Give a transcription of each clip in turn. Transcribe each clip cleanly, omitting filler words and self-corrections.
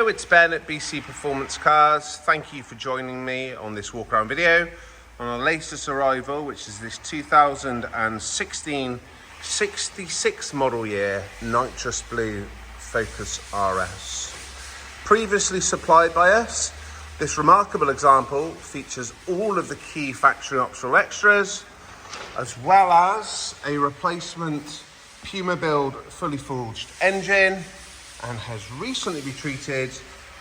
Hello, it's Ben at BC Performance Cars. Thank you for joining me on this walk around video on our latest arrival, which is this 2016 66 model year nitrous blue Focus RS. Previously supplied by us, this remarkable example features all of the key factory optional extras, as well as a replacement Puma build fully forged engine, and has recently been treated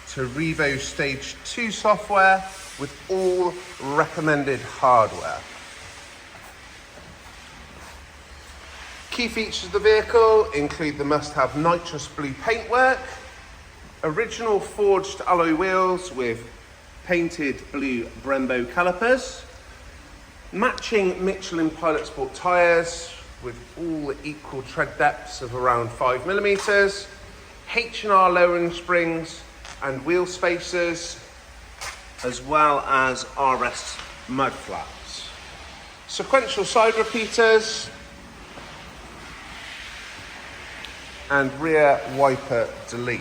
to Revo Stage 2 software with all recommended hardware. Key features of the vehicle include the must-have nitrous blue paintwork, original forged alloy wheels with painted blue Brembo calipers, matching Michelin Pilot Sport tyres with all equal tread depths of around 5mm, H&R lowering springs and wheel spacers, as well as RS mud flaps. Sequential side repeaters and rear wiper delete.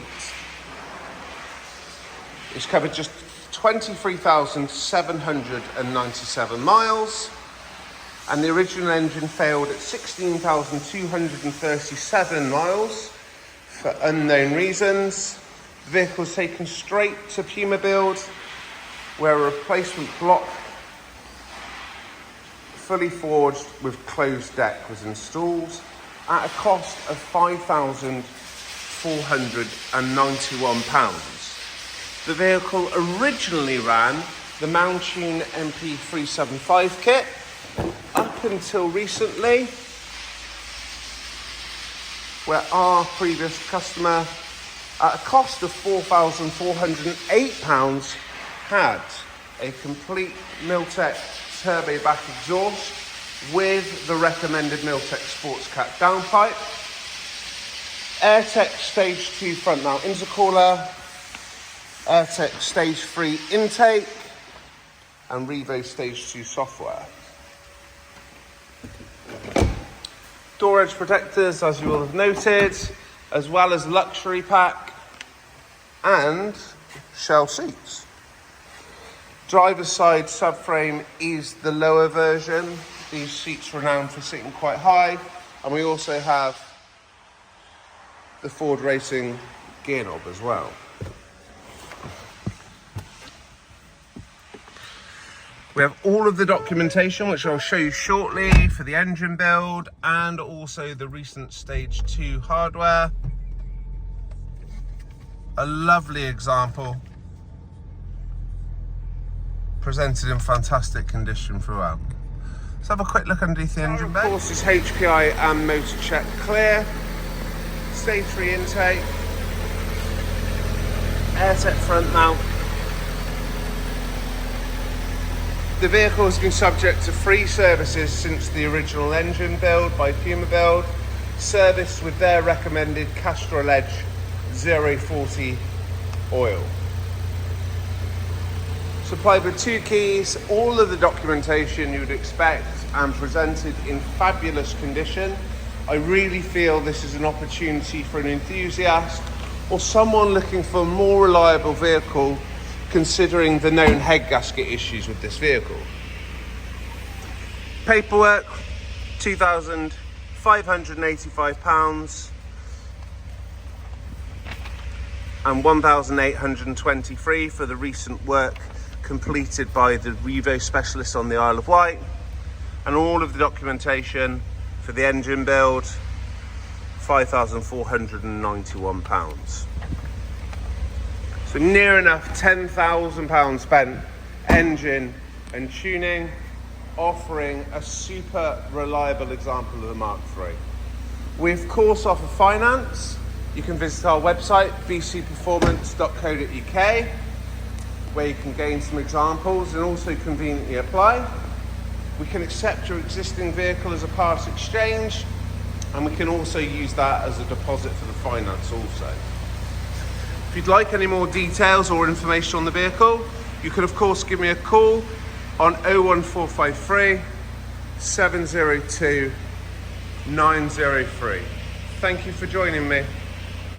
It's covered just 23,797 miles, and the original engine failed at 16,237 miles for unknown reasons. The vehicle was taken straight to Puma build, where a replacement block fully forged with closed deck was installed at a cost of £5,491. The vehicle originally ran the Mountune MP375 kit up until recently, where our previous customer, at a cost of £4,408, had a complete Miltech turbo back exhaust with the recommended Miltech Sports Cat downpipe, AirTech Stage 2 front mount intercooler, AirTech Stage 3 intake, and Revo Stage 2 software. Door edge protectors, as you will have noted, as well as luxury pack and shell seats. Driver's side subframe is the lower version. These seats are renowned for sitting quite high, and we also have the Ford Racing gear knob as well. We have all of the documentation, which I'll show you shortly, for the engine build and also the recent Stage 2 hardware. A lovely example, presented in fantastic condition throughout. Let's have a quick look underneath the engine bay. Of course, is HPI and motor check clear. Stage 3 intake, AirTech front mount. The vehicle has been subject to 3 services since the original engine build by Puma build, serviced with their recommended Castrol Edge 040 oil. Supplied with 2 keys, all of the documentation you would expect, and presented in fabulous condition. I really feel this is an opportunity for an enthusiast or someone looking for a more reliable vehicle, considering the known head gasket issues with this vehicle. Paperwork, £2,585 and £1,823 for the recent work completed by the Revo specialist on the Isle of Wight, and all of the documentation for the engine build, £5,491. So near enough £10,000 spent engine and tuning, offering a super reliable example of the Mark III. We of course offer finance. You can visit our website, bcperformance.co.uk, where you can gain some examples and also conveniently apply. We can accept your existing vehicle as a part exchange, and we can also use that as a deposit for the finance also. If you'd like any more details or information on the vehicle, you can of course give me a call on 01453 702 903. Thank you for joining me.